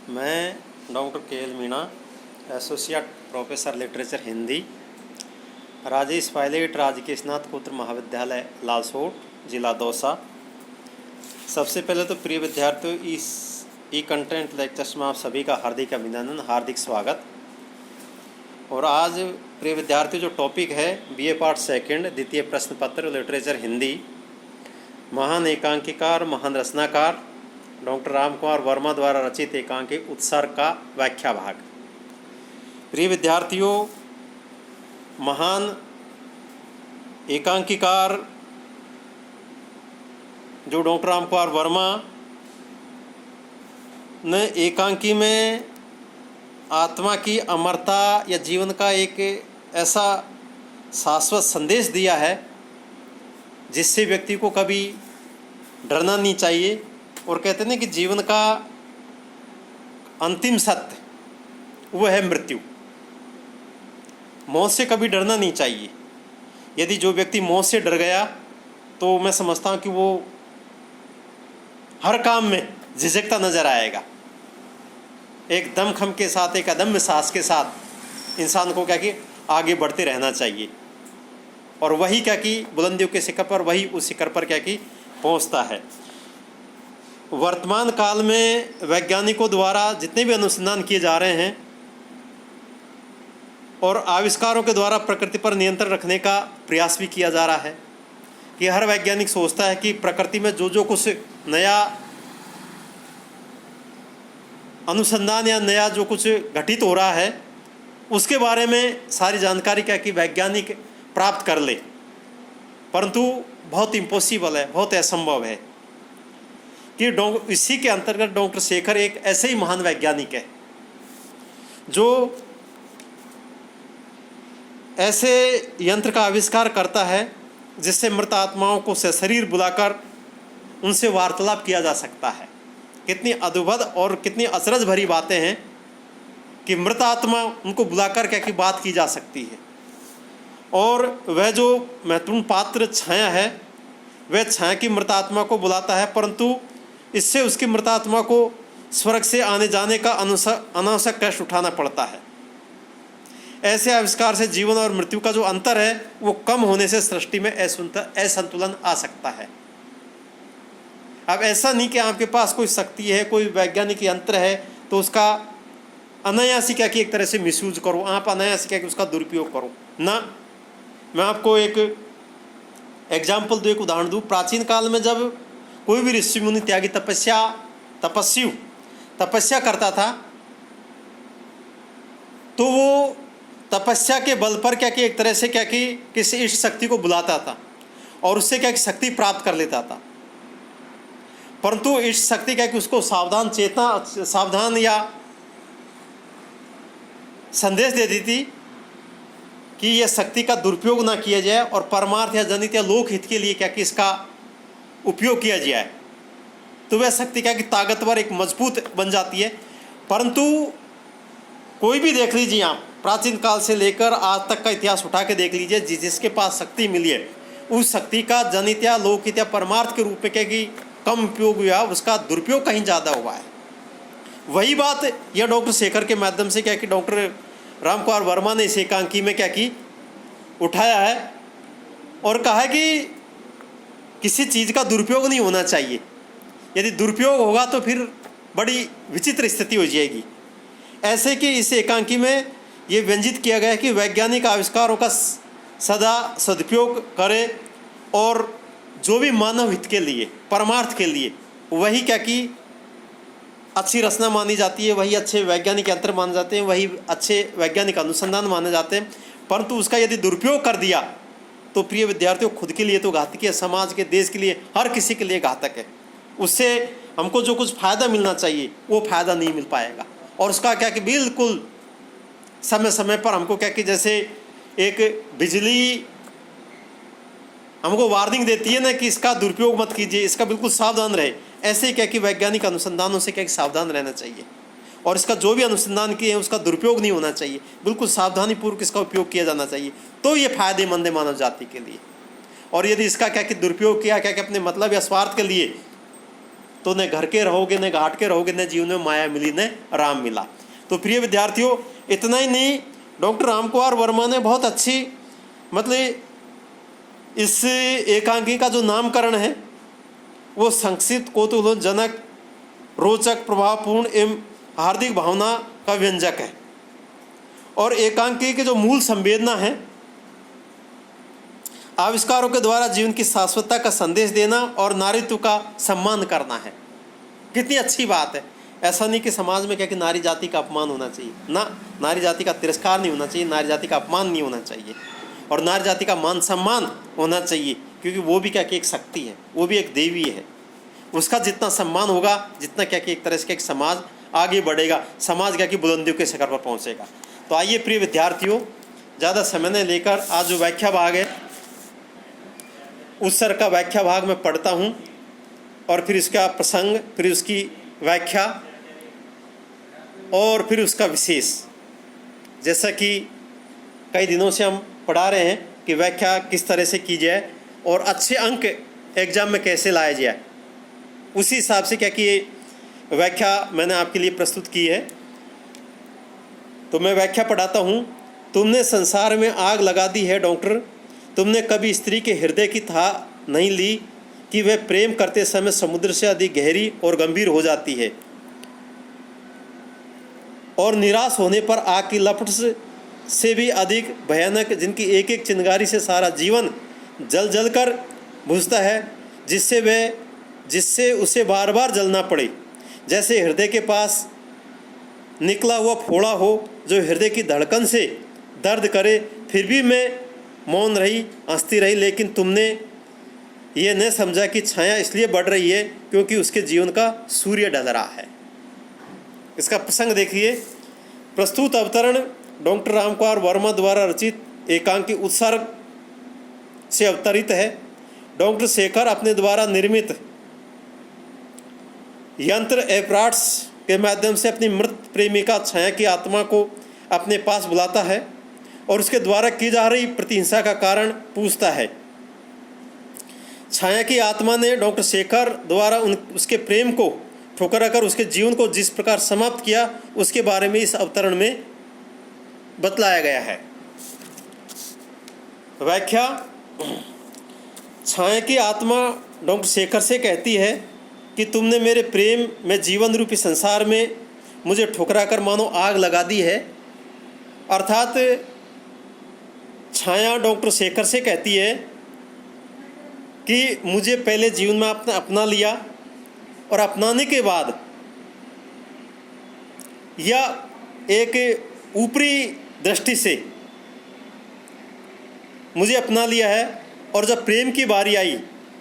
मैं डॉक्टर के L Meena, associate professor literature Hindi, Rajesh Pilot राजकीय स्नातकोत्तर महाविद्यालय लालसोट, जिला दौसा। सबसे पहले तो प्रिय विद्यार्थियों, इस ई कंटेंट लेक्चर्स में आप सभी का हार्दिक अभिनंदन, हार्दिक स्वागत। और आज प्रिय विद्यार्थियों जो टॉपिक है बीए पार्ट सेकंड द्वितीय प्रश्न पत्र लिटरेचर हिंदी, महान एकांकीकार महान रचनाकार डॉक्टर राम कुमार वर्मा द्वारा रचित एकांकी उत्सर्ग का व्याख्या भाग। प्रिय विद्यार्थियों, महान एकांकीकार जो डॉक्टर राम कुमार वर्मा ने एकांकी में आत्मा की अमरता या जीवन का एक ऐसा शाश्वत संदेश दिया है जिससे व्यक्ति को कभी डरना नहीं चाहिए। और कहते हैं कि जीवन का अंतिम सत्य वो है मृत्यु। मौत से कभी डरना नहीं चाहिए। यदि जो व्यक्ति मौत से डर गया तो मैं समझता हूँ कि वो हर काम में झिझकता नजर आएगा। एक दमखम के साथ, एक अदम्य साहस के साथ इंसान को क्या कि आगे बढ़ते रहना चाहिए। और वही क्या कि बुलंदियों के शिखर पर, वही उस शिखर पर क्या कि पहुंचता है। वर्तमान काल में वैज्ञानिकों द्वारा जितने भी अनुसंधान किए जा रहे हैं और आविष्कारों के द्वारा प्रकृति पर नियंत्रण रखने का प्रयास भी किया जा रहा है कि हर वैज्ञानिक सोचता है कि प्रकृति में जो कुछ नया अनुसंधान या नया जो कुछ घटित हो रहा है उसके बारे में सारी जानकारी क्या कि वैज्ञानिक प्राप्त कर ले, परंतु बहुत इम्पॉसिबल है, बहुत असंभव है। कि इसी के अंतर्गत डॉक्टर शेखर एक ऐसे ही महान वैज्ञानिक है जो ऐसे यंत्र का आविष्कार करता है जिससे मृत आत्माओं को सशरीर बुलाकर उनसे वार्तालाप किया जा सकता है। कितनी अद्भुत और कितनी अचरज भरी बातें हैं कि मृत आत्मा उनको बुलाकर क्या की बात की जा सकती है। और वह जो महत्वपूर्ण पात्र छाया है, वह छाया की मृत आत्मा को बुलाता है, परंतु इससे उसकी मृतात्मा को स्वर्ग से आने जाने का अनावश्यक कष्ट उठाना पड़ता है। ऐसे आविष्कार से जीवन और मृत्यु का जो अंतर है वो कम होने से सृष्टि में असंतुलन आ सकता है। अब ऐसा नहीं कि आपके पास कोई शक्ति है, कोई वैज्ञानिक यंत्र है तो उसका अनायासी क्या कि एक तरह से मिसयूज करो, आप अनायासी क्या कि उसका दुरुपयोग करो ना। मैं आपको एक एग्जाम्पल दूँ, एक उदाहरण दूँ। प्राचीन काल में जब कोई भी ऋषि मुनि त्यागी तपस्या करता था तो वो तपस्या के बल पर क्या कि एक तरह से क्या कि किसी इष्ट शक्ति को बुलाता था और उससे क्या कि शक्ति प्राप्त कर लेता था। परंतु इष्ट शक्ति क्या कि उसको सावधान या संदेश दे दी थी कि यह शक्ति का दुरुपयोग ना किया जाए और परमार्थ या जनित या लोक हित के लिए क्या कि इसका उपयोग किया जाए, तो वह शक्ति क्या कि ताकतवर एक मजबूत बन जाती है। परंतु कोई भी देख लीजिए आप, प्राचीन काल से लेकर आज तक का इतिहास उठा के देख लीजिए, जिसके पास शक्ति मिली है उस शक्ति का जनित या लोकहित या परमार्थ के रूप में क्या कि कम उपयोग हुआ, उसका दुरुपयोग कहीं ज़्यादा हुआ है। वही बात यह डॉक्टर शेखर के माध्यम से क्या कि डॉक्टर राम कुमार वर्मा ने इस एकांकी में क्या कि उठाया है और कहा है कि किसी चीज़ का दुरुपयोग नहीं होना चाहिए। यदि दुरुपयोग होगा तो फिर बड़ी विचित्र स्थिति हो जाएगी। ऐसे कि इस एकांकी में ये व्यंजित किया गया है कि वैज्ञानिक आविष्कारों का सदा सदुपयोग करे और जो भी मानव हित के लिए, परमार्थ के लिए, वही क्या कि अच्छी रचना मानी जाती है, वही अच्छे वैज्ञानिक यंत्र माने जाते हैं, वही अच्छे वैज्ञानिक अनुसंधान माने जाते हैं। परंतु उसका यदि दुरुपयोग कर दिया तो प्रिय विद्यार्थियों खुद के लिए तो घातक है, समाज के, देश के लिए, हर किसी के लिए घातक है। उससे हमको जो कुछ फ़ायदा मिलना चाहिए वो फ़ायदा नहीं मिल पाएगा। और उसका क्या कि बिल्कुल समय समय पर हमको क्या कि जैसे एक बिजली हमको वार्निंग देती है ना कि इसका दुरुपयोग मत कीजिए, इसका बिल्कुल सावधान रहे, ऐसे क्या कि वैज्ञानिक अनुसंधानों से क्या कि सावधान रहना चाहिए। और इसका जो भी अनुसंधान किए हैं उसका दुरुपयोग नहीं होना चाहिए, बिल्कुल सावधानीपूर्वक इसका उपयोग किया जाना चाहिए, तो ये फायदेमंद है मानव जाति के लिए। और यदि इसका क्या कि दुरुपयोग किया क्या कि अपने मतलब या स्वार्थ के लिए तो न घर के रहोगे, न घाट के रहोगे, न जीवन में माया मिली, न राम मिला। तो प्रिय विद्यार्थियों, इतना ही नहीं, डॉक्टर राम कुमार वर्मा ने बहुत अच्छी मतलब इस एकांकी का जो नामकरण है वो संक्षिप्त, कौतूहलजनक, रोचक, प्रभावपूर्ण एवं हार्दिक भावना का व्यंजक है। और एकांकी के जो मूल संवेदना है, आविष्कारों के द्वारा जीवन की शाश्वतता का संदेश देना और नारीत्व का सम्मान करना है। कितनी अच्छी बात है। ऐसा नहीं कि समाज में क्या कि नारी जाति का अपमान होना चाहिए, ना, नारी जाति का तिरस्कार नहीं होना चाहिए, नारी जाति का अपमान नहीं होना चाहिए, और नारी जाति का मान सम्मान होना चाहिए, क्योंकि वो भी क्या कि एक शक्ति है, वो भी एक देवी है। उसका जितना सम्मान होगा, जितना क्या कि एक तरह से एक समाज आगे बढ़ेगा, समाज क्या कि बुलंदियों के शिखर पर पहुँचेगा। तो आइए प्रिय विद्यार्थियों, ज़्यादा समय नहीं लेकर आज जो व्याख्या भाग है उस सर का व्याख्या भाग मैं पढ़ता हूँ, और फिर इसका प्रसंग, फिर उसकी व्याख्या, और फिर उसका विशेष। जैसा कि कई दिनों से हम पढ़ा रहे हैं कि व्याख्या किस तरह से की जाए और अच्छे अंक एग्जाम में कैसे लाया जाए, उसी हिसाब से क्या कि ये व्याख्या मैंने आपके लिए प्रस्तुत की है। तो मैं व्याख्या पढ़ाता हूँ। तुमने संसार में आग लगा दी है डॉक्टर, तुमने कभी स्त्री के हृदय की था नहीं ली कि वह प्रेम करते समय समुद्र से अधिक गहरी और गंभीर हो जाती है, और निराश होने पर आग की लपट से भी अधिक भयानक, जिनकी एक एक चिंगारी से सारा जीवन जल जल कर बुझता है, जिससे उसे बार बार जलना पड़े, जैसे हृदय के पास निकला हुआ फोड़ा हो जो हृदय की धड़कन से दर्द करे। फिर भी मैं मौन रही, हंसती रही, लेकिन तुमने ये न समझा कि छाया इसलिए बढ़ रही है क्योंकि उसके जीवन का सूर्य ढल रहा है। इसका प्रसंग देखिए। प्रस्तुत अवतरण डॉक्टर राम कुमार वर्मा द्वारा रचित एकांकी उत्सर्ग से अवतरित है। डॉक्टर शेखर अपने द्वारा निर्मित यंत्र एपराट्स के माध्यम से अपनी मृत प्रेमिका छाया की आत्मा को अपने पास बुलाता है और उसके द्वारा की जा रही प्रतिहिंसा का कारण पूछता है। छाया की आत्मा ने डॉक्टर शेखर द्वारा उसके प्रेम को ठुकरा कर उसके जीवन को जिस प्रकार समाप्त किया, उसके बारे में इस अवतरण में बतलाया गया है। व्याख्या। छाया की आत्मा डॉक्टर शेखर से कहती है कि तुमने मेरे प्रेम में जीवन रूपी संसार में मुझे ठुकरा कर मानो आग लगा दी है। अर्थात छाया डॉक्टर शेखर से कहती है कि मुझे पहले जीवन में आपने अपना लिया, और अपनाने के बाद या एक ऊपरी दृष्टि से मुझे अपना लिया है, और जब प्रेम की बारी आई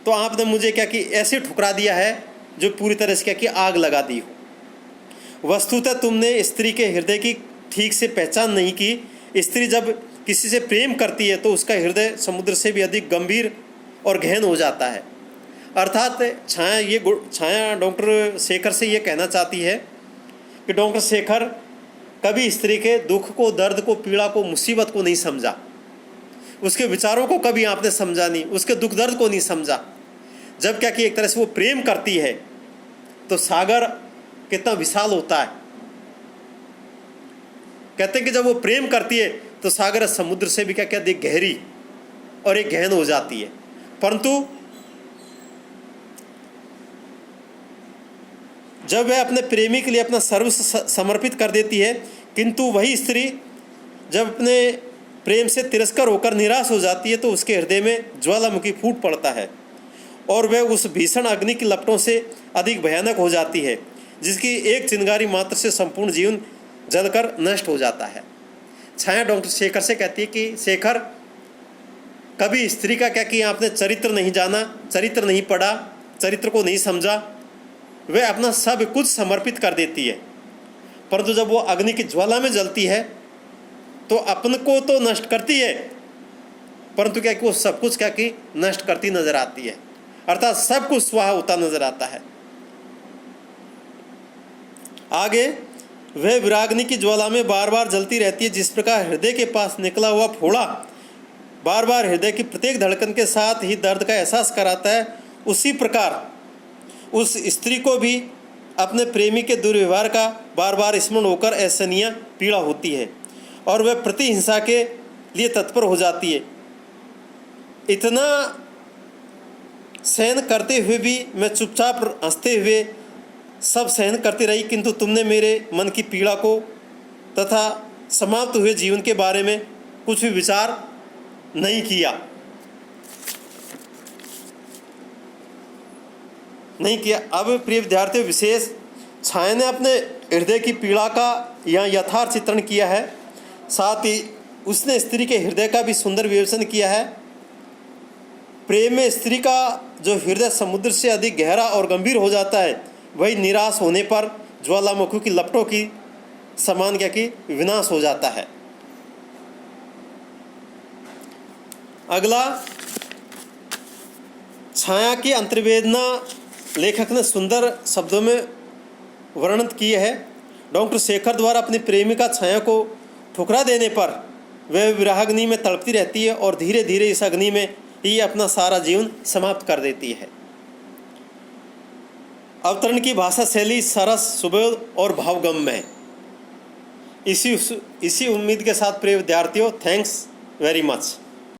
तो आपने मुझे क्या कि ऐसे ठुकरा दिया है जो पूरी तरह से क्या कि आग लगा दी हो। वस्तुतः तुमने स्त्री के हृदय की ठीक से पहचान नहीं की। स्त्री जब किसी से प्रेम करती है तो उसका हृदय समुद्र से भी अधिक गंभीर और गहन हो जाता है। अर्थात छाया डॉक्टर शेखर से ये कहना चाहती है कि डॉक्टर शेखर कभी स्त्री के दुख को, दर्द को, पीड़ा को, मुसीबत को नहीं समझा, उसके विचारों को कभी आपने समझा नहीं, उसके दुख दर्द को नहीं समझा। जब क्या कि एक तरह से वो प्रेम करती है तो सागर कितना विशाल होता है। कहते हैं कि जब वो प्रेम करती है तो सागर समुद्र से भी क्या क्या अधिक गहरी और एक गहन हो जाती है। परंतु जब वह अपने प्रेमी के लिए अपना सर्वस्व समर्पित कर देती है, किंतु वही स्त्री जब अपने प्रेम से तिरस्कार होकर निराश हो जाती है तो उसके हृदय में ज्वालामुखी फूट पड़ता है और वह उस भीषण अग्नि की लपटों से अधिक भयानक हो जाती है, जिसकी एक चिंगारी मात्र से संपूर्ण जीवन जलकर नष्ट हो जाता है। छाया डॉक्टर शेखर से कहती है कि शेखर, कभी स्त्री का क्या कि आपने चरित्र नहीं जाना, चरित्र नहीं पढ़ा, चरित्र को नहीं समझा, वह अपना सब कुछ समर्पित कर देती है, परंतु जब वो अग्नि की ज्वाला में जलती है तो अपन को तो नष्ट करती है, परंतु क्या कि वो सब कुछ क्या कि नष्ट करती नजर आती है। अर्थात सब कुछ स्वाहा होता नजर आता है। आगे, वह विराग्नि की ज्वाला में बार बार जलती रहती है। जिस प्रकार हृदय के पास निकला हुआ फोड़ा बार बार हृदय की प्रत्येक धड़कन के साथ ही दर्द का एहसास कराता है, उसी प्रकार उस स्त्री को भी अपने प्रेमी के दुर्व्यवहार का बार बार स्मरण होकर असहनीय पीड़ा होती है और वह प्रतिहिंसा के लिए तत्पर हो जाती है। इतना सहन करते हुए भी मैं चुपचाप हंसते हुए सब सहन करती रही, किंतु तुमने मेरे मन की पीड़ा को तथा समाप्त हुए जीवन के बारे में कुछ भी विचार नहीं किया। अब प्रिय विद्यार्थियों, विशेष छाया ने अपने हृदय की पीड़ा का यहाँ यथार्थ चित्रण किया है, साथ ही उसने स्त्री के हृदय का भी सुंदर विवेचन किया है। प्रेम में स्त्री का जो हृदय समुद्र से अधिक गहरा और गंभीर हो जाता है, वही निराश होने पर ज्वालामुखी की लपटों की समान क्या कि विनाश हो जाता है। अगला, छाया की अंतर्वेदना लेखक ने सुंदर शब्दों में वर्णन की है। डॉक्टर शेखर द्वारा अपनी प्रेमिका छाया को ठुकरा देने पर वह विरहाग्नि में तड़पती रहती है और धीरे धीरे इस अग्नि में ही अपना सारा जीवन समाप्त कर देती है। अवतरण की भाषा शैली सरस, सुबोध और भावगम्य है। इसी उम्मीद के साथ प्रिय विद्यार्थियों, थैंक्स वेरी मच।